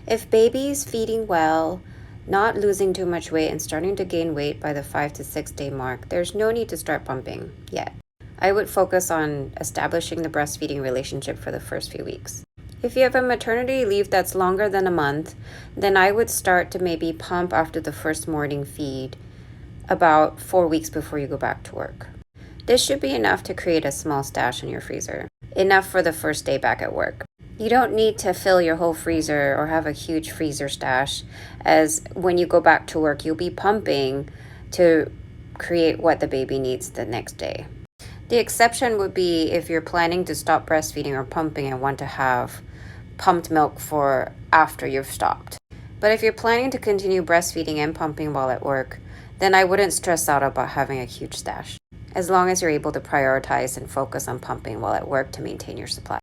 If baby's feeding well, not losing too much weight, and starting to gain weight by the 5 to 6 day mark, there's no need to start pumping yet. I would focus on establishing the breastfeeding relationship for the first few weeks. If you have a maternity leave that's longer than a month, then I would start to maybe pump after the first morning feed about 4 weeks before you go back to work. This should be enough to create a small stash in your freezer, enough for the first day back at work. You don't need to fill your whole freezer or have a huge freezer stash, as when you go back to work, you'll be pumping to create what the baby needs the next day. The exception would be if you're planning to stop breastfeeding or pumping and want to have pumped milk for after you've stopped. But if you're planning to continue breastfeeding and pumping while at work, then I wouldn't stress out about having a huge stash, as long as you're able to prioritize and focus on pumping while at work to maintain your supply.